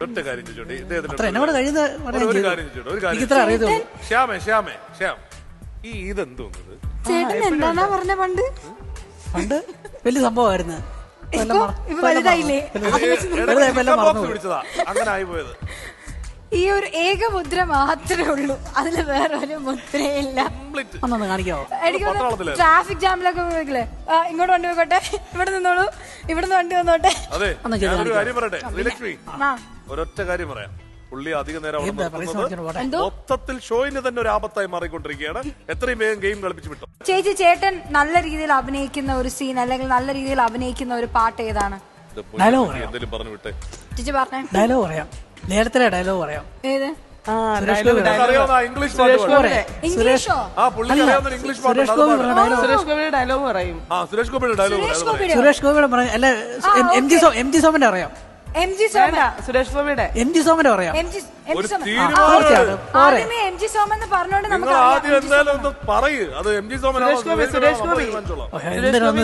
ഒറ്റ കാര്യം ചോദിച്ചോട്ടെ, ഒരു കാര്യം ശ്യാം ഈ ഇതെന്തോന്നത്? ചേട്ടൻ എന്താണാ പറഞ്ഞ പണ്ട് വലിയ സംഭവമായിരുന്നു. വലുതായില്ലേ? പിടിച്ചതാ അങ്ങനെ ആയി പോയത്. ഈ ഒരു ഏക മുദ്ര മാത്രമേ ഉള്ളൂ, അതില് വേറെ ഒരു മുദ്രയില്ല. കാണിക്കാവോ? എനിക്ക് ട്രാഫിക് ജാമിലൊക്കെ പോയില്ലേ, ഇങ്ങോട്ട് വണ്ടി പോയിക്കോട്ടെ, ഇവിടെ നിന്നോളൂ, ഇവിടുന്ന് വണ്ടി വന്നോട്ടെ. അതെ, ഒരു കാര്യം പറയട്ടെ ശ്രീലക്ഷ്മി, ഒരൊറ്റ കാര്യം പറയാം. പുള്ളി അധികം നേരം മൊത്തത്തിൽ ഷോയിന് തന്നെ ഒരു ആപത്തായി മാറിക്കൊണ്ടിരിക്കുകയാണ്. എത്രയും വേഗം ഗെയിം കളിപ്പിച്ചു വിട്ടു. ചേച്ചി, ചേട്ടൻ നല്ല രീതിയിൽ അഭിനയിക്കുന്ന ഒരു സീൻ അല്ലെങ്കിൽ നല്ല രീതിയിൽ അഭിനയിക്കുന്ന ഒരു പാട്ട് ഏതാണ്? എന്തെങ്കിലും പറഞ്ഞു വിട്ടേ ചേച്ചി. പറഞ്ഞേ. ഡയലോഗ് പറയാം, നേരത്തെ ഡയലോഗ് പറയാം. ഏത്? ഇംഗ്ലീഷോ? സുരേഷ് ഗോപിയുടെ അല്ല, എം ജി സോമന്റെ അറിയാം. സുരേഷ് ഗോപിയുടെ എം ജി സോമന്റെ പറയാം. എം ജി സോമൻ എന്ന് പറഞ്ഞോണ്ട് നമുക്ക്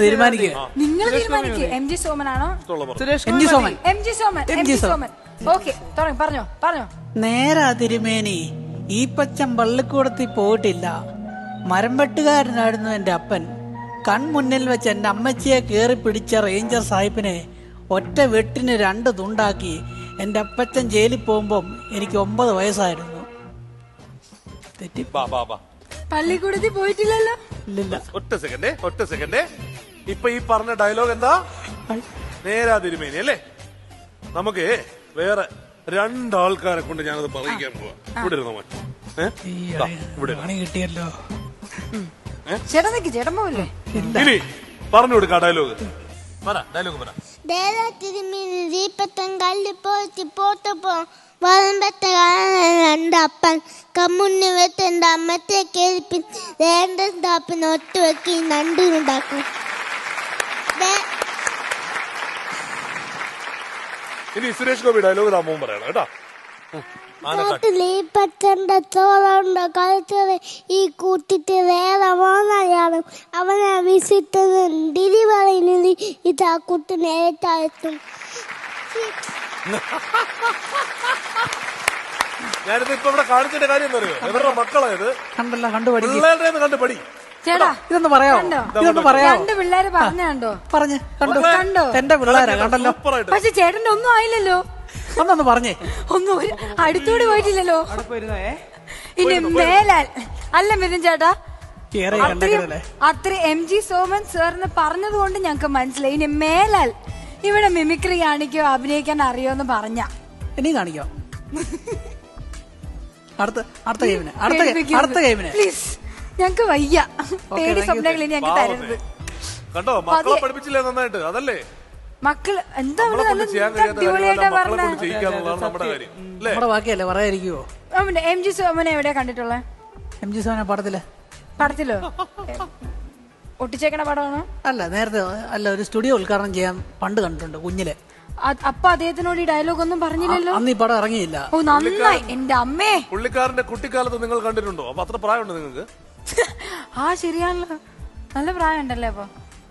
തീരുമാനിക്കുക. നിങ്ങൾ തീരുമാനിക്കുക. എം ജി സോമനാണോ? എം ജി സോമൻ. എം ജി സോമൻ. എം ജി സോമൻ. ഓക്കെ, പറഞ്ഞോ. നേരാ തിരുമേനി, ഈ പച്ചൻ പള്ളിക്കൂടത്തിൽ പോയിട്ടില്ല. മരംവെട്ടുകാരനായിരുന്നു എന്റെ അപ്പൻ. കൺമുന്നിൽ വെച്ച് എന്റെ അമ്മച്ചിയെ കേറി പിടിച്ച റേഞ്ചർ സാഹിബിനെ ഒറ്റ വെട്ടിന് 2 തുണ്ടാക്കി. എന്റെ അപ്പച്ചൻ ജയിലിൽ പോകുമ്പം എനിക്ക് 9 വയസ്സായിരുന്നു. പള്ളിക്കൂടത്തിൽ പോയിട്ടില്ലല്ലോ. ഇല്ല. ഒറ്റ സെക്കൻഡ്. ഇപ്പൊ ഈ പറഞ്ഞ ഡയലോഗ് എന്താ? നേരാ തിരുമേനി അല്ലേ? നമുക്ക് വേറെ 2 ആൾക്കാരെ കൊണ്ട് ഞാനത് പറയിക്കാൻ പോവാ. ഇവിടെ ഇരുന്നോ കിട്ടിയല്ലോ. ചേട്ടൻ പോവില്ലേ? ഇനി പറഞ്ഞു കൊടുക്ക ഡയലോഗ്. അപ്പൻ കമ്മുണ്ണി വെച്ച് എന്റെ അമ്മത്തെ കേൾപ്പി സ്ഥാപന ഒറ്റ വെക്കി നണ്ടുണ്ടാക്കും. ഇനി സുരേഷ് ഗോപി ഡയലോഗ് രാമവും പറയണം കേട്ടോ. പച്ചന്റെ ചോറുണ്ട് കളിച്ചത് ഈ കൂട്ടിട്ട് വേറെ മോനാണ് അവനെ വിസിറ്റ് ഡെലിവറി ഇതാ കുട്ടി നേരത്തായിട്ടും. ഞാനിത് ഇപ്പൊ ഇവിടെ കാണിച്ചിട്ട് കാര്യം എന്താ അറിയോ? ഇവരുടെ മക്കളായത് പിള്ളേരുടെ കണ്ട് പടി. ചേട്ടാ, ഇതൊന്ന് പറയാമോ? 2 പിള്ളേര് പറഞ്ഞോ? കണ്ടോ? എന്റെ പിള്ളേരാ, കണ്ടല്ലോ. പക്ഷെ ചേട്ടന്റെ ഒന്നും ആയില്ലല്ലോ. ഒന്നൊന്ന് പറഞ്ഞേ. ഒന്നും അടുത്തോടെ പോയിട്ടില്ലല്ലോ. ഇനി മേലാൽ അല്ല മിഥുൻ ചേട്ടാ, അത്ര എം ജി സോമൻ സാറിന് പറഞ്ഞത് കൊണ്ട് ഞങ്ങക്ക് മനസ്സിലായി. ഇനി മേലാൽ ഇവിടെ മിമിക്രി കാണിക്കോ അഭിനയിക്കാൻ അറിയോന്ന് പറഞ്ഞ ഇനി കാണിക്കോ? അടുത്ത ഗെയിമിന് പ്ലീസ്. ഞങ്ങക്ക് വയ്യ, പേടി സ്വപ്നങ്ങൾ ഇനി ഞങ്ങക്ക് തരരുത്. കണ്ടോ, മക്കളെ പഠിപ്പിച്ചില്ലേ നന്നായിട്ട്? അതല്ലേ മക്കള് എന്താ അടിപൊളിയായിട്ടാ പറഞ്ഞത്. ബാക്കിയല്ലേ പറയാതിരിക്കുവോ? എം ജി സോമനെ എവിടെയാ കണ്ടിട്ടുള്ളത്? എം ജി സോമനെ പടത്തിലോ? ഒട്ടിച്ചേക്കണ പടമാണോ? അല്ല, നേരത്തെ അല്ല, ഒരു സ്റ്റുഡിയോ ഉദ്ഘാടനം ചെയ്യാൻ പണ്ട് കണ്ടിട്ടുണ്ട് കുഞ്ഞിലെ. അപ്പൊ അദ്ദേഹത്തിനോട് ഈ ഡയലോഗ് ഒന്നും പറഞ്ഞില്ലല്ലോ. അന്ന് ഈ പടം ഇറങ്ങിയില്ല. ഓ, നന്നായി. എന്റെ അമ്മേ, പുള്ളിക്കാരന്റെ കുട്ടിക്കാലത്ത് നിങ്ങൾ കണ്ടിട്ടുണ്ടോ? അപ്പൊ അത്ര പ്രായമുണ്ട് നിങ്ങൾക്ക്? ശരിയാണല്ലോ, നല്ല പ്രായം ഉണ്ടല്ലേ. അപ്പൊ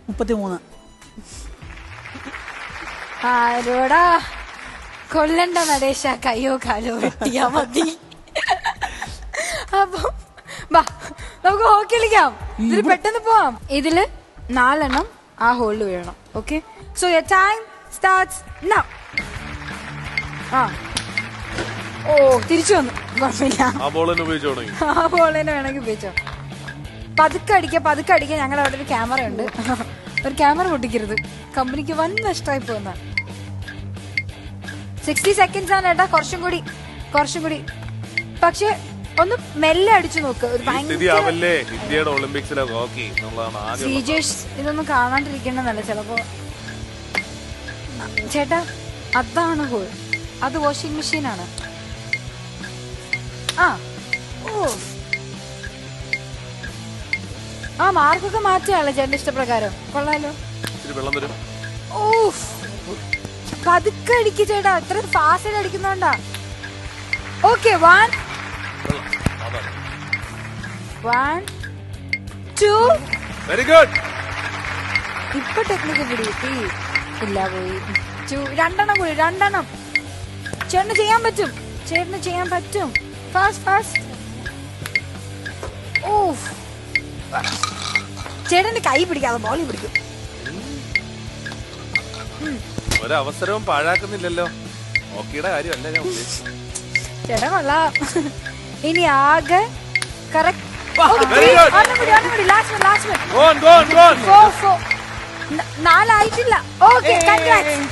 33. ആരോടാ കൊല്ലണ്ട നടേശ, കയ്യോ കാലോ വെട്ടിയാ മതി. അപ്പൊ നമുക്ക് ഹോക്കി കളിക്കാം. ഇതിൽ പെട്ടെന്ന് പോവാം. ഇതില് 4 എണ്ണം ആ ഹോളിൽ വീഴണം. Okay, so your time starts now. തിരിച്ചു വന്നു, കുഴപ്പമില്ല. ആ ബോൾ തന്നെ വേണമെങ്കിൽ ഉപയോഗിച്ചോ. പതുക്കെ അടിക്കുക. ഞങ്ങളുടെ അവിടെ ഒരു ക്യാമറ ഉണ്ട്. ഒരു ക്യാമറ പൊട്ടിക്കരുത്, കമ്പനിക്ക് വൻ നഷ്ടമായി പോകുന്ന. 60 സെക്കൻഡ്സ് ആണ് ഏട്ടാ. കുറച്ചും കൂടി. പക്ഷെ ഒന്ന് മെല്ലെ അടിച്ചു നോക്ക്. ഒരു സീജേഷ് ഇതൊന്നും കാണാണ്ടിരിക്കണമെന്നല്ല ചിലപ്പോ. ചേട്ടാ, അതാണ് ഹോൾ. അത് വാഷിംഗ് മെഷീനാണ്. മാർക്കൊക്കെ മാറ്റിയാളെ ചേട്ടന്റെ ഇഷ്ടപ്രകാരം. കൊള്ളാലോ. പതുക്കെ അടിക്ക് ചേട്ടാ, അത്ര ഫാസ്റ്റ് അടിക്കുന്നോണ്ടാ. ഓക്കെ, 1 2. Very good. ഇപ്പൊ ടെക്നിക്ക് പിടി കിട്ടി. ഇല്ല, പോയി. 2 എണ്ണം കൂടി. ചേട്ടന് ചെയ്യാൻ പറ്റും, ചേട്ടന് ചെയ്യാൻ പറ്റും. ഫാസ്റ്റ്. ഓ ചേട്ടന്റെ കൈ പിടിക്കാതെ ബോളി പിടിക്കും. ഒരവസരവും പാഴാക്കുന്നില്ലല്ലോ. ഓക്കിയുടെ കാര്യമല്ല ഞാൻ ഉദ്ദേശിച്ചത്. ചേട്ടൻ കൊള്ളാം. ഇനി ആകെ കറക്റ്റ്. നാലായിട്ടില്ല. ഓക്കെ,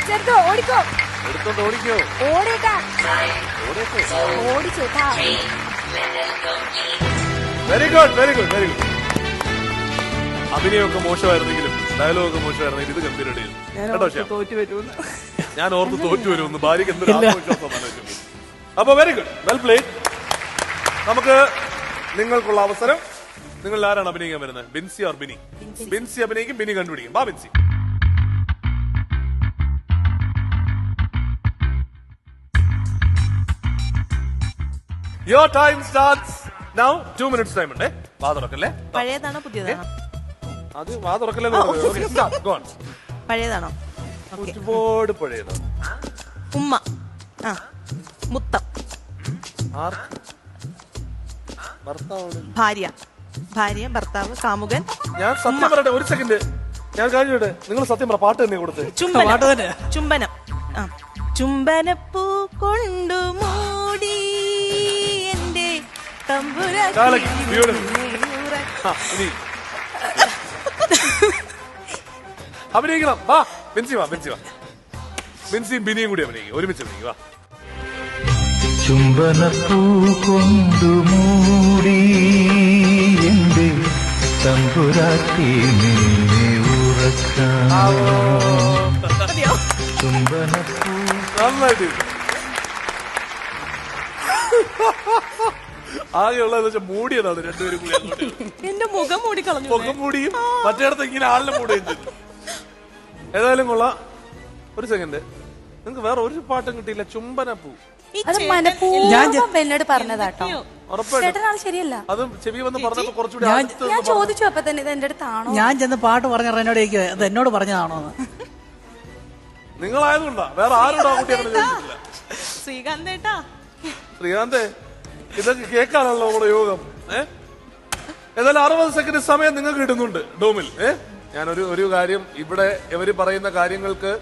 ചെറുതോ ഓടിക്കോ. ഓടിക്കോ. ഓടിട്ടാ ഓടിച്ചേട്ടാ. Very good. അഭിനയമൊക്കെ മോശമായിരുന്നെങ്കിലും ഡയലോഗൊക്കെ മോശമായിരുന്നെങ്കിലും ഇത് ഗംഭീരമായിരുന്നു കേട്ടോ. ഞാൻ ഓർത്ത് തോറ്റു വരുമെന്ന്. ഭാര്യക്ക് എന്തൊരു ആത്മവിശ്വാസം. അപ്പൊ വെരി ഗുഡ്, വെൽ പ്ലേഡ്. നമുക്ക് നിങ്ങൾക്കുള്ള അവസരം. നിങ്ങൾ ആരാണ് അഭിനയിക്കാൻ വരുന്നത്? ബിൻസി ഓർ ബിനി? ബിൻസി അഭിനയിക്കും, ബിനി കണ്ടുപിടിക്കും. ബാ Binsi. Your time starts now. 2 minutes time ഉണ്ട്. വാ തുറക്കല്ലേ. പഴയതാണോ പുതിയതാണോ? അത് വാ തുറക്കല്ലേ. പഴയതാണോ? ഒരുപാട് പഴയതാണ്. ഉമ്മ, മുത്തം, ഭാര്യ, ഭർത്താവ്, കാമുകൻ. ഞാൻ സത്യം പറയട്ടെ, ഒരു സെക്കൻഡ് ഞാൻ കഴിഞ്ഞോട്ടെ. നിങ്ങൾ സത്യം പറ, പാട്ട് തന്നെ കൊടുത്ത്. ചുംബനം. ചുംബനപ്പൂ കൊണ്ടു മൂടി എന്റെ അഭിനയിക്കണം. വാ ബിൻസി, ബിൻസിയും ബിനിയും കൂടി അഭിനയിക്കും. ഒരുമിച്ച് അഭിനയിക്കും. വാ. ചുംബനപ്പൂ കൊണ്ടു മൂടി എന്റെ തമ്പുരാട്ടി ഉറക്കാം. ചുംബനപ്പൂ നന്നായിട്ട്. ആകെയുള്ളത് വെച്ചാൽ മൂടിയതാണ് രണ്ടുപേരും കൂടി. എന്റെ മുഖം മൂടിക്കളഞ്ഞു. മുഖം മൂടിയും മറ്റേടത്ത് ഇങ്ങനെ ആളിനെ മൂടുകയും ചെയ്തു. ഏതായാലും കൊള്ളാം. ഒരു സെക്കൻഡ്, നിങ്ങക്ക് വേറെ ഒരു പാട്ടും കിട്ടിയില്ല. ചുംബനപ്പൂ. അത് മനഃപൂർവ്വം എന്നോട് പറഞ്ഞതാട്ടോ. ഉറപ്പായിട്ടും ശരിയല്ല. അതും ചെവി വന്ന് പറഞ്ഞപ്പോ കുറച്ചുകൂടി ഞാൻ ചോദിച്ചു അപ്പൊ തന്നെ ഇത് എന്റെ അടുത്താണോ. ഞാൻ ചെന്ന് പാട്ട് പറഞ്ഞ എന്നോട് അത് എന്നോട് പറഞ്ഞതാണോ എന്ന്. നിങ്ങളായതുകൊണ്ടാ, വേറെ ആരോടും ആ കുട്ടി അങ്ങനെ ചോദിച്ചിട്ടില്ല. ശ്രീകാന്തേ, ഇതൊക്കെ കേൾക്കാനല്ലോ നമ്മുടെ യോഗം. ഏതായാലും 60 സെക്കൻഡ് സമയം നിങ്ങൾക്ക് കിട്ടുന്നുണ്ട് ഡോമിൽ. ഞാനൊരു കാര്യം, ഇവിടെ ഇവര് പറയുന്ന കാര്യങ്ങൾക്ക്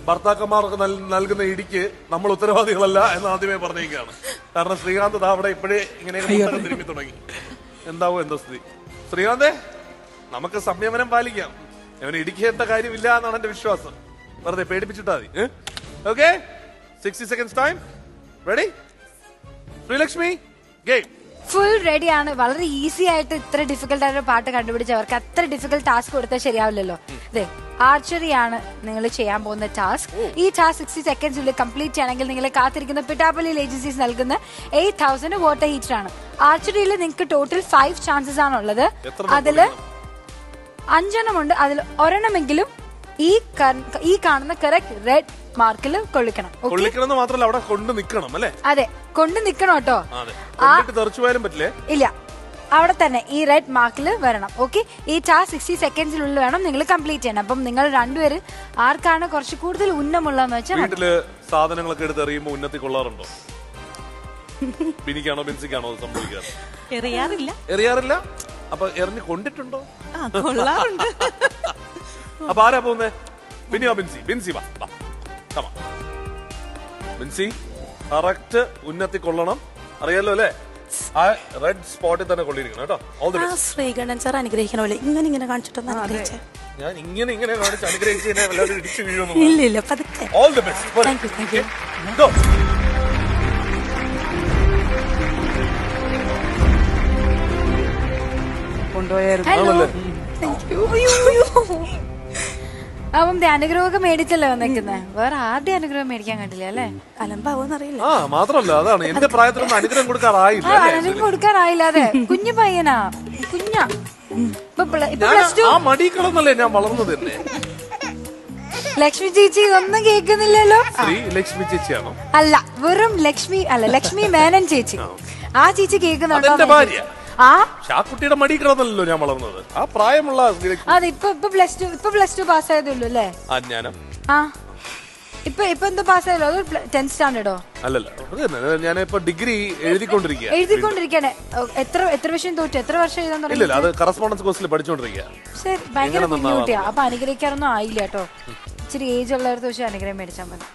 ഭർത്താക്കന്മാർക്ക് നൽകുന്ന ഇടിക്ക് നമ്മൾ ഉത്തരവാദികളല്ല എന്ന് ആദ്യമേ പറഞ്ഞേക്കാണ്. കാരണം ശ്രീകാന്ത് അവിടെ ഇപ്പോഴേ ഇങ്ങനെ തിരുമ്പി തുടങ്ങി. എന്താവോ എന്തോ സ്ഥിതി. ശ്രീകാന്തേ, നമുക്ക് സംയമനം പാലിക്കാം. അവന് ഇടിക്കേണ്ട കാര്യമില്ല എന്നാണ് എന്റെ വിശ്വാസം. വെറുതെ പേടിപ്പിച്ചിട്ടാ മതി. Okay, 60 seconds time. Ready? Sreelakshmi, game. Full റെഡിയാണ്. വളരെ ഈസി ആയിട്ട് ഇത്ര ഡിഫിക്കൽട്ട് ആയിട്ട് പാട്ട് കണ്ടുപിടിച്ചവർക്ക് അത്ര ഡിഫിക്കൽട്ട് ടാസ്ക് കൊടുത്താൽ ശരിയാവില്ലല്ലോ. അതെ, ആർച്ചറി ആണ് നിങ്ങൾ ചെയ്യാൻ പോകുന്ന ടാസ്ക്. ഈ ടാസ്ക് 60 സെക്കൻഡ്സിനുള്ളിൽ കംപ്ലീറ്റ് ചെയ്യണമെങ്കിൽ നിങ്ങളെ കാത്തിരിക്കുന്ന പിട്ടാപ്പള്ളി ഏജൻസീസ് നൽകുന്ന 8,000 വാട്ടർ ഹീറ്റർ ആണ്. ആർച്ചറിയിൽ നിങ്ങൾക്ക് ടോട്ടൽ 5 ചാൻസസ് ആണുള്ളത്. അതില് 5 എണ്ണമുണ്ട്. അതിൽ ഒരെണ്ണമെങ്കിലും ഈ കാണുന്ന കറക്റ്റ് റെഡ് മാർക്കിൽ കൊള്ളിക്കണം. കൊള്ളിക്കണം മാത്രമല്ല, അവിടെ കൊണ്ട് നിൽക്കണം അല്ലേ? അതെ, കൊണ്ട് നിൽക്കണം കേട്ടോ. തെറിച്ചുപോയാലും പറ്റില്ലേ? ഇല്ല, അവിടെ തന്നെ ഈ റെഡ് മാർക്കിൽ വരണം. ഓക്കെ, ഈ ടാസ്ക് 60 സെക്കൻഡ്സിനുള്ളിൽ വേണം നിങ്ങൾ കംപ്ലീറ്റ് ചെയ്യണം. അപ്പം നിങ്ങൾ രണ്ടുപേരും ആർക്കാണ് കുറച്ച് കൂടുതൽ ഉന്നമുള്ളതെന്ന് വെച്ചാൽ. വീട്ടില് സാധനങ്ങളൊക്കെ എടുത്ത് എറിയുമ്പോ ഉന്നത്തി കൊള്ളാറുണ്ടോ? ബിനിക്കാണോ ബിൻസിക്കാണോ സംഭവിക്കാറ്? എറിയാറില്ല. അപ്പൊ എറിഞ്ഞ് കൊണ്ടിട്ടുണ്ടോ? അപ്പൊ ആരാ പോകുന്നേ? ബിനിയോ ബിൻസി? ബിൻസി വാ. ബിൻസി കറക്റ്റ് ഉന്നത്തി കൊള്ളണം. അറിയാലോ അല്ലേ? ആ റെഡ് സ്പോട്ടിൽ തന്നെ കൊള്ളിയിരിക്കണം കേട്ടോ. All the best. Sreekantan sir അനുഗ്രഹിക്കണ പോലെ ഇങ്ങനെ കാണിച്ചിട്ടൊന്നും അനുഗ്രഹിച്ചേ. ഞാൻ ഇങ്ങനെ കാണിച്ച് അനുഗ്രഹിച്ച് എല്ലാവരും ഇടിച്ചു വീഴുന്നു. ഇല്ല, പതുക്കെ. All the best. Thank you. Go. അപ്പം അനുഗ്രഹമൊക്കെ മേടിച്ചല്ലോ വന്നേക്കുന്നത്. വേറെ ആദ്യം അനുഗ്രഹം മേടിക്കാൻ കണ്ടില്ല അല്ലേ? അലമ്പാവോന്നറിയില്ല. മാത്രമല്ല, അതാണ് എന്റെ പ്രായത്തിലൊന്നും അനുഗ്രഹം കൊടുക്കാറായില്ല. അനുഗ്രഹം കൊടുക്കാറായില്ല. അതെ, കുഞ്ഞു പയ്യനാ, കുഞ്ഞാ. ആ മടിക്കളന്നല്ലേ ഞാൻ വളർന്നത് തന്നെ. ലക്ഷ്മി ചേച്ചി ഒന്നും കേൾക്കുന്നില്ലല്ലോ. ശ്രീ ലക്ഷ്മി ചേച്ചിയാണോ? അല്ല, വെറും ലക്ഷ്മി അല്ല, ലക്ഷ്മി മേനൻ ചേച്ചി. ആ ചേച്ചി കേൾക്കുന്നുണ്ടോ? ഭാര്യ. ആ കുട്ടിയുടെ മടി കിടന്നല്ലോ ഞാൻ വളർന്നത്. ആ പ്രായമുള്ള അതെ, ഇപ്പൊ +2 പാസ്സായതേ ഉള്ളൂ അല്ലേ? അജ്ഞാനം. ഇപ്പൊ എന്താ പാസ്സായല്ലോ? അത് 10th സ്റ്റാൻഡേർഡോ? അല്ലല്ല, ഞാനിപ്പോ ഡിഗ്രി എഴുതിക്കൊണ്ടിരിക്കുക. എഴുതിക്കൊണ്ടിരിക്കാണ്. എത്ര വിഷയം തോറ്റു? എത്ര വർഷം എഴുതാൻ തുടങ്ങി? ഇല്ല, അത് കറസ്പോണ്ടൻസ് കോഴ്സിൽ പഠിച്ചോണ്ടിരിക്കുക. ശരി, ഭയങ്കര കുഞ്ഞുകുട്ടിയാ. അപ്പൊ അനുഗ്രഹിക്കാറൊന്നും ആയില്ല കേട്ടോ. ഇച്ചിരി ഏജ് ഉള്ളവർക്ക് പക്ഷെ അനുഗ്രഹം മേടിച്ചാൽ മതി.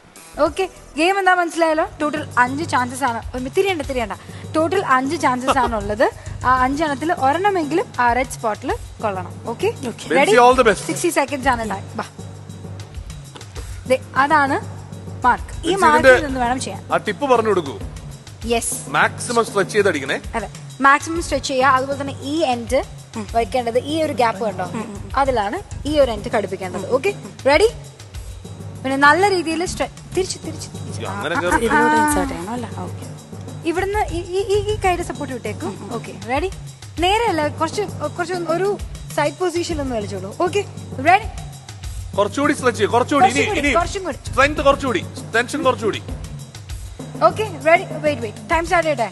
ഓക്കെ, ഗെയിം എന്താ മനസ്സിലായല്ലോ? ടോട്ടൽ 5 ചാൻസസ് ആണ്. തിരിയണ്ട. ടോട്ടൽ 5 ചാൻസസ് ആണ് ഉള്ളത്. ആ 5 എണ്ണത്തിൽ ഒരെണ്ണമെങ്കിലും ആ റെഡ് സ്പോട്ടിൽ കൊള്ളണം. ഓക്കെ, 60 സെക്കൻഡ്സ് ആണ് ടൈം. അതാണ് മാർക്ക്. ഈ മാർക്കിൽ നിന്ന് വേണം ചെയ്യാൻ. ആ ടിപ്പ് പറഞ്ഞു കൊടുക്കൂ. യെസ്, മാക്സിമം സ്ട്രെച്ച് ചെയ്തടിക്കണേ. അതെ, മാക്സിമം സ്ട്രെച്ച് ചെയ്യുക. അതുപോലെ തന്നെ ഈ എൻഡ് വയ്ക്കേണ്ടത് ഈ ഒരു ഗ്യാപ്പ് കണ്ടോ, അതിലാണ് ഈ ഒരു എൻഡ് ഘടിപ്പിക്കേണ്ടത്. Okay, ready? പിന്നെ നല്ല രീതിയിൽ തിരിച്ച് ഇവിടുന്ന് ഈ കൈയുടെ സപ്പോർട്ട് വിട്ടേക്കും. Okay, ready? നേരെയല്ല, കുറച്ച് ഒരു സൈഡ് പൊസിഷൻ ഒന്ന് കളിച്ചോളൂ. Okay, ready? കുറച്ചുകൂടി സ്ട്രെച്ച്, കുറച്ചുകൂടി സ്ട്രെങ്ത്, കുറച്ചുകൂടി ടെൻഷൻ, കുറച്ചുകൂടി. Okay, ready? Wait, time start ചെയ്യട്ടെ.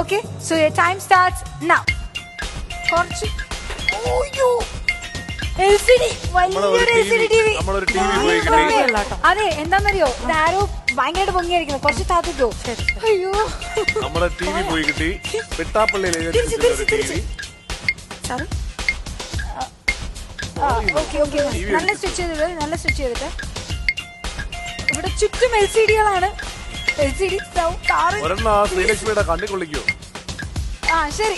Okay, so time starts now. കുറച്ച് അതെ, എന്താന്നറിയോ, ഇതാരോ ഭയങ്കരമായിട്ട് പൊങ്ങിയായിരിക്കണം. കുറച്ച് താത്തിക്കോ. അയ്യോ, നമ്മുടെ TV പോയി കിട്ടി. പിട്ടാപ്പള്ളിയിലെ നല്ല സ്റ്റിച്ച് ചെയ്തിട്ട് ഇവിടെ ചുറ്റും LCD-കളാണ്. LCD ശ്രീലക്ഷ്മിയുടെ കണ്ണി കൊള്ളിക്കോ? ആ ശരി.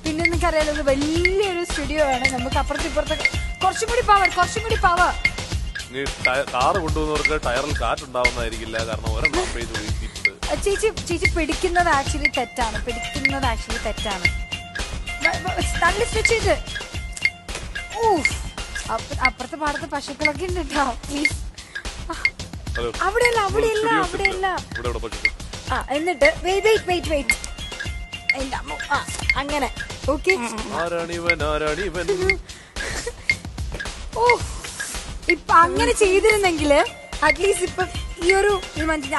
പിന്നെ എനിക്കറിയാലോ, ഇത് വലിയൊരു സ്റ്റുഡിയോ ആണ്. നമുക്ക് അപ്പുറത്തിപ്പുറത്തൊക്കെ കുറച്ചും കൂടി പവർ. കാറ് കൊണ്ടുപോകുന്നവർക്ക് ടയറിൽ കാറ്റുണ്ടാവുന്നതായിരിക്കില്ല, കാരണം ഒരെണ്ണം പെയ്ത് വീഴ്ത്തിയിട്ടുണ്ട്. ചേച്ചി പിടിക്കുന്നത് ആക്ച്വലി തെറ്റാണ്. നല്ല സ്റ്റിച്ച് ചെയ്ത്. അപ്പുറത്തെ പാടത്ത് പശുക്കളൊക്കെ ഉണ്ട് കേട്ടോ. പ്ലീസ്, അവിടെയല്ല. എന്നിട്ട് വെയിറ്റ് അങ്ങനെ. ഓക്കെ, ഇപ്പൊ അങ്ങനെ ചെയ്തിരുന്നെങ്കിൽ അറ്റ്ലീസ്റ്റ് ഇപ്പൊ ഈ ഒരു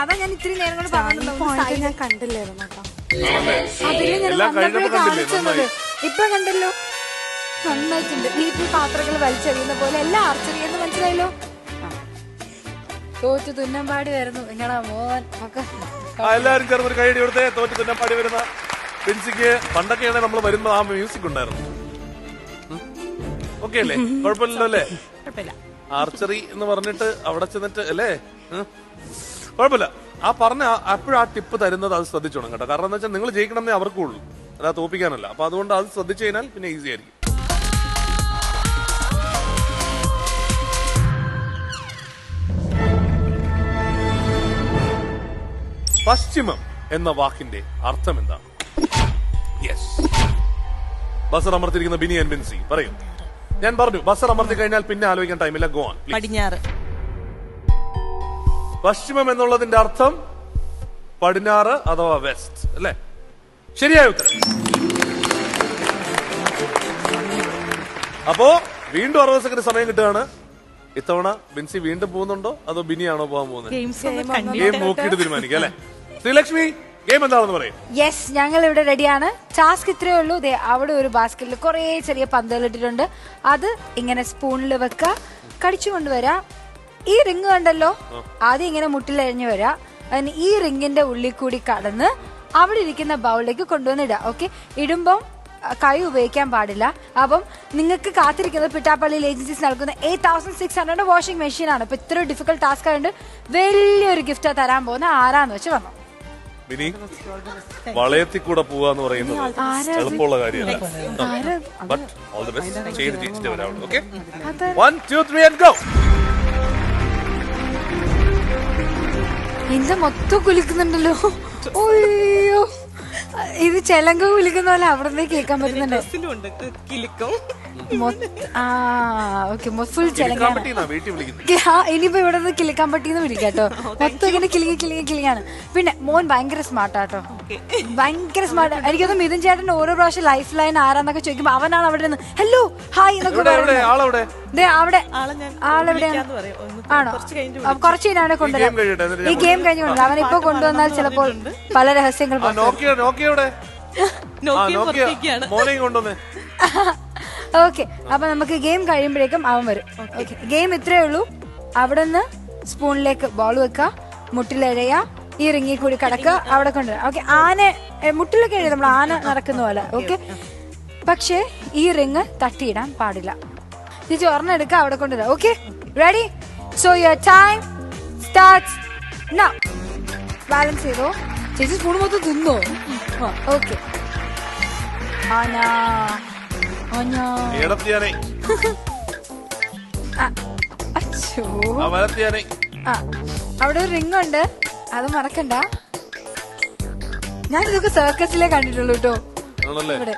അതാ ഞാൻ ഇത്രയും നേരം കൊണ്ട് പറഞ്ഞിട്ടുണ്ടാവും. ഞാൻ കണ്ടില്ലായിരുന്നു കേട്ടോ. അതില് ഞാൻ വന്നപ്പോഴേ കാണിച്ചത്. ഇപ്പൊ കണ്ടല്ലോ, നന്നായിട്ടുണ്ട്. വീട്ടിൽ പാത്രങ്ങൾ വലിച്ചെറിയുന്ന പോലെ എല്ലാം ആർച്ചറിയെന്ന് മനസ്സിലായല്ലോ. തോറ്റു തുന്നമ്പാടി വരുന്നു നിങ്ങളാ മോൻ. എല്ലാവരും ചേർന്ന് ഒരു കൈയടി കൊടുത്തേ. തോറ്റു തുന്നമ്പാടി വരുന്ന ബിൻസിക്ക് പണ്ടൊക്കെയാണ് നമ്മൾ വരുമ്പോ ആ മ്യൂസിക് ഉണ്ടായിരുന്നു. ഓക്കെ അല്ലേ? കുഴപ്പമില്ലല്ലോ അല്ലേ? ആർച്ചറി എന്ന് പറഞ്ഞിട്ട് അവിടെ ചെന്നിട്ട് അല്ലേ? കുഴപ്പമില്ല. ആ പറഞ്ഞ അപ്പോഴും ആ ടിപ്പ് തരുന്നത് അത് ശ്രദ്ധിച്ചോണം കേട്ടോ. കാരണം എന്താ വെച്ചാൽ നിങ്ങൾ ജയിക്കണമെന്നേ അവർക്കുള്ളൂ, അതാ തോപ്പിക്കാനല്ല. അപ്പൊ അതുകൊണ്ട് അത് ശ്രദ്ധിച്ചു കഴിഞ്ഞാൽ പിന്നെ ഈസി ആയിരിക്കും. പശ്ചിമം എന്ന വാക്കിന്റെ അർത്ഥം എന്താണ്? യെസ്, ബസർ അമർത്തിരിക്കുന്ന ബിനി ആൻഡ് ബിൻസി പറയൂ. ഞാൻ പറഞ്ഞു, ബസർ അമർത്തി കഴിഞ്ഞാൽ പിന്നെ ആലോചിക്കാൻ ടൈമില്ല. Go on. പടിഞ്ഞാറ്. പശ്ചിമം എന്നുള്ളതിന്റെ അർത്ഥം പടിഞ്ഞാറ് അഥവാ വെസ്റ്റ് അല്ലേ? ശരിയായ ഉത്തരം. അപ്പോ വീണ്ടും 60 സെക്കൻഡ് സമയം കിട്ടുകയാണ്. ഇത്തവണ ബിൻസി വീണ്ടും പോകുന്നുണ്ടോ അതോ ബിനിയാണോ പോകാൻ പോകുന്നത്? ഗെയിം നോക്കിയിട്ട് തീരുമാനിക്കാം അല്ലെ? ശ്രീലക്ഷ്മി, ഗെയിം എന്താണെന്ന് പറയും. യെസ്, ഞങ്ങൾ ഇവിടെ റെഡിയാണ്. ടാസ്ക് ഇത്രയേ ഉള്ളൂ. അവിടെ ഒരു ബാസ്ക്കറ്റിൽ കുറെ ചെറിയ പന്തുകൾ ഇട്ടിട്ടുണ്ട്. അത് ഇങ്ങനെ സ്പൂണിൽ വെക്ക, കടിച്ചു കൊണ്ടുവരാ. ഈ റിങ് കണ്ടല്ലോ, ആദ്യം ഇങ്ങനെ മുട്ടിലഴിഞ്ഞു വരാ. അതിന് ഈ റിങ്ങിന്റെ ഉള്ളിൽ കൂടി കടന്ന് അവിടെ ഇരിക്കുന്ന ബൗളിലേക്ക് കൊണ്ടുവന്നിടുക. ഓക്കെ, ഇടുമ്പം കൈ ഉപയോഗിക്കാൻ പാടില്ല. അപ്പം നിങ്ങൾക്ക് കാത്തിരിക്കുന്നത് പിട്ടാപ്പള്ളിയിൽ ഏജൻസീസ് നൽകുന്ന 8600 വാഷിംഗ് മെഷീൻ ആണ്. ഇപ്പൊ ഇത്ര ഡിഫിക്കൽട്ട് ടാസ്ക് ആയതുകൊണ്ട് വലിയൊരു ഗിഫ്റ്റ് തരാൻ പോകുന്ന ആരാന്ന് വെച്ച് വന്നു. വളയത്തിൽ കൂടെ പോവാന്ന് പറയുന്നത് എളുപ്പമുള്ള കാര്യമല്ല. But all the best. ചെയ്ത് ജയിച്ചിട്ട് വരാം. Okay, 1 2 3 and go. എന്റെ മൊത്തം കുലിക്കുന്നുണ്ടല്ലോ. ഓയ്യോ, ഇത് ചെലങ്ക കുലിക്കുന്ന പോലെ അവിടെ നിന്ന് കേൾക്കാൻ പറ്റുന്നുണ്ട്. ഫുൾ ചെലങ്ക. ഇനിയിപ്പോ ഇവിടെ നിന്ന് കിളിക്കാൻ പറ്റിയെന്ന് വിളിക്കാട്ടോ. മൊത്തം ഇങ്ങനെ കിളിങ്ങാണ്. പിന്നെ മോൻ ഭയങ്കര സ്മാർട്ടാട്ടോ, ഭയങ്കര സ്മാർട്ട്. എനിക്കൊന്നും മിഥുൻ ചേട്ടൻ ഓരോ പ്രാവശ്യം ലൈഫ് ലൈൻ ആരാന്നൊക്കെ ചോദിക്കുമ്പോ അവനാണ് അവിടെ നിന്ന് ഹലോ ഹായ് എന്നൊക്കെ പറയുന്നത്. അവിടെ ആളെവിടെയാണ്? ആണോ? കുറച്ച് കഴിഞ്ഞ് അവിടെ കൊണ്ടുവരാം. ഈ ഗെയിം കഴിഞ്ഞ് കൊണ്ടുവരാം. അവനിപ്പോ കൊണ്ടുവന്നാൽ ചിലപ്പോൾ പല രഹസ്യങ്ങൾ ഓക്കെ, അപ്പൊ നമുക്ക് ഗെയിം കഴിയുമ്പോഴേക്കും അവൻ വരും. ഓക്കെ, ഗെയിം ഇത്രയേ ഉള്ളൂ. അവിടെ നിന്ന് സ്പൂണിലേക്ക് ബോൾ വെക്കുക, മുട്ടിലെഴയ, ഈ റിങ്ങിൽ കൂടി കിടക്കുക, അവിടെ കൊണ്ടുവരാം. ഓക്കെ, മുട്ടിലൊക്കെ എഴുതി നമ്മൾ ആന നടക്കുന്ന പോലെ. ഓക്കെ, പക്ഷേ ഈ റിങ് തട്ടിയിടാൻ പാടില്ല. ചേച്ചി ഒരെണ്ണം എടുക്കുക, അവിടെ കൊണ്ടുവരാം. Okay, ready? So your time starts now. Balance ചെയ്തോ. ചേച്ചി സ്പൂൺ മൊത്തം തിന്നോ? ഓക്കെ. ആന ആന അച്ഛോ. അവിടെ ഒരു റിങ് ഉണ്ട്, അത് മറക്കണ്ട. ഞാൻ ഇതൊക്കെ സർക്കസിലേ കണ്ടിട്ടുള്ളൂ കേട്ടോ. ഇവിടെ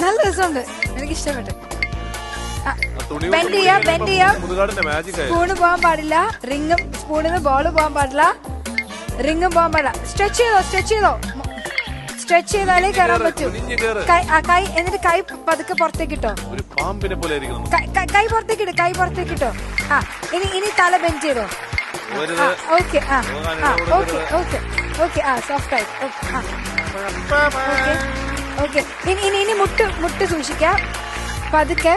നല്ല രസമുണ്ട്, എനിക്ക് ഇഷ്ടപ്പെട്ടു. ബെൻഡ് ചെയ്യാം. സ്പൂണ് പോകാൻ പാടില്ല, റിങ്ങും സ്പൂണിന്ന് ബോള് പോകാൻ പാടില്ല, റിങ്ങും പോകാൻ പാടില്ല. സ്ട്രെച്ച് ചെയ്തോ. സ്ട്രെച്ച് ചെയ്താലേ കയറാൻ പറ്റൂ. കൈ എന്നിട്ട് കൈ പതുക്കെ പുറത്തേക്ക് ഇട്ടോ. കൈ പുറത്തേക്ക് ഇട്ടോ. ഇനി തല ബെൻഡ് ചെയ്തോ. ഓക്കെ സോഫ്റ്റ് ആയി. ഓക്കെ, ഇനി മുട്ട് സൂക്ഷിക്കാം. പതുക്കെ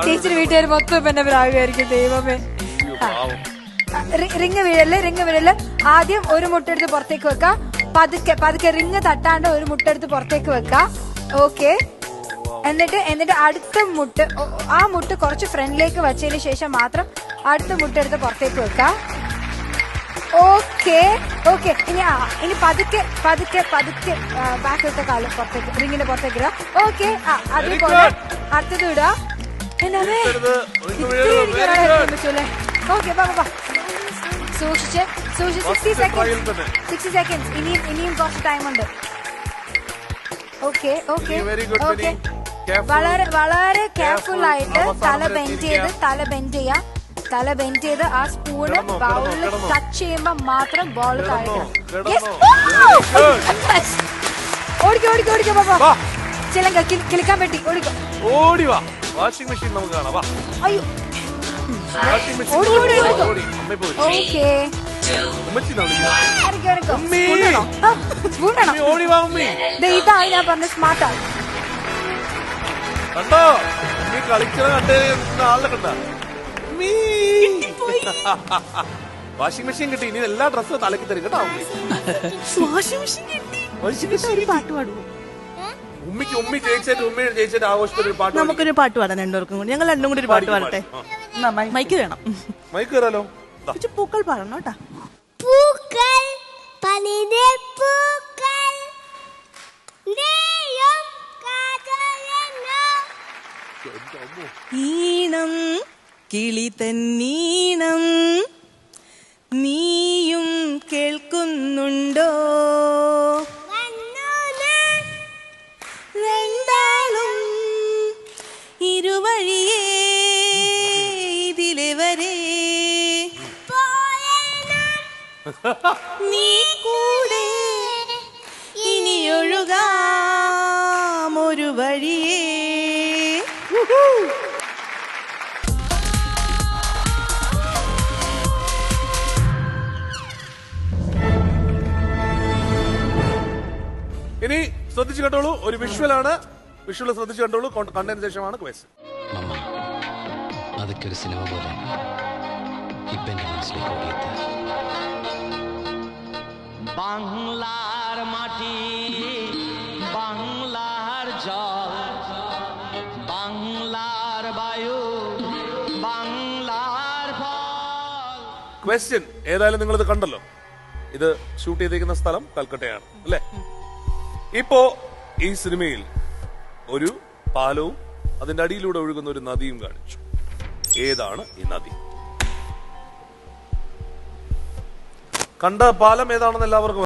ചേച്ചിയുടെ വീട്ടുകാർ മൊത്തം എന്നെ പ്രാഗമായിരിക്കും. ദൈവമേ, റിങ് വീഴല്ലേ. ആദ്യം ഒരു മുട്ടെടുത്ത് പുറത്തേക്ക് വെക്കാം. പതുക്കെ റിങ് തട്ടാണ്ട് ഒരു മുട്ടെടുത്ത് പുറത്തേക്ക് വെക്കാം. ഓക്കെ, എന്നിട്ട് അടുത്ത ആ മുട്ട് കുറച്ച് ഫ്രണ്ടിലേക്ക് വെച്ചതിന് ശേഷം മാത്രം അടുത്ത മുട്ടെടുത്ത് പുറത്തേക്ക് വെക്കാം. ഓക്കെ, ഇനി പതുക്കെ ബാക്കിലത്തെ കാലം പുറത്തേക്ക്, റിങ്ങിന്റെ പുറത്തേക്ക് ഇടുക. ഓക്കെ, അതേപോലെ അടുത്തത് ഇടുക. പറ്റൂലേ? ഓക്കെ, സൂക്ഷിച്ച് 60 സെക്കൻഡ്സ്. ഇനിയും കുറച്ച് ടൈം ഉണ്ട്. ഓക്കെ, വളരെ കെയർഫുൾ ആയിട്ട് തല ബെൻഡ് ചെയ്ത് ആ സ്പൂണ് ബൗളിൽ ടച്ച് ചെയ്യുമ്പോ മാത്രം ബോൾ താഴെ. ഓടിക്കോ പാപ്പാ. ചിലങ്ക കിളിക്കാൻ പറ്റി. ഓടിവാ, വാഷിംഗ് മെഷീൻ നമുക്ക് കാണാം. അയ്യോ, ഇതായി ഞാൻ പറഞ്ഞ സ്മാർട്ടാ. കണ്ടോ കളിക്കണ ആളിനെ കണ്ട. വാഷിംഗ് മെഷീൻ കിട്ടി. ഇനി എല്ലാ ഡ്രസ്സും തലക്ക് തരും കേട്ടോ. ഉമ്മി ജയിച്ചിട്ട് ആഘോഷത്തിന് പാട്ട്. നമുക്കൊരു പാട്ട് പാടാൻ രണ്ടുപേർക്കും കൂടി. ഞങ്ങൾ രണ്ടും കൂടി ഒരു പാട്ട് പാടട്ടെ. മൈക്ക് വേണം. മൈക്ക് തരാലോ. പൂക്കൾ പാടണം കേട്ടാ. പൂക്കൾ പനിതേ പൂക്കൾ ഈണം കിളി തന്നീണം നീയും കേൾക്കുന്നുണ്ടോ? രണ്ടാളും ഇരുവഴിയേ ഇതിലെ വരെ നീ കൂടെ ഇനിയൊഴുകാം ഒരു വഴിയേ. ഇനി ശ്രദ്ധിച്ചു കണ്ടോളൂ, ഒരു വിഷ്വലാണ്. വിഷ്വൽ ശ്രദ്ധിച്ചു കണ്ടോളൂ. കണ്ടതിന് ശേഷമാണ് ക്വസ്റ്റ്. അതൊക്കെ ഒരു സിനിമ പോലെ ഇപ്പൊ എന്റെ മനസ്സിലേക്ക് ഓടിയെത്തി. বাংলার মাটি, বাংলার জল, বাংলার বায়ু, বাংলার ফল. ക്വസ്റ്റ്യൻ ഏതായാലും നിങ്ങളിത് കണ്ടല്ലോ. ഇത് ഷൂട്ട് ചെയ്തിരിക്കുന്ന സ്ഥലം കൽക്കട്ടയാണ് അല്ലേ? ഇപ്പോ ഈ സിനിമയിൽ ഒരു പാലവും അതിന്റെ അടിയിലൂടെ ഒഴുകുന്ന ഒരു നദിയും കാണിച്ചു. ഏതാണ് ഈ നദി? കണ്ട പാലം ഏതാണെന്ന് എല്ലാവർക്കും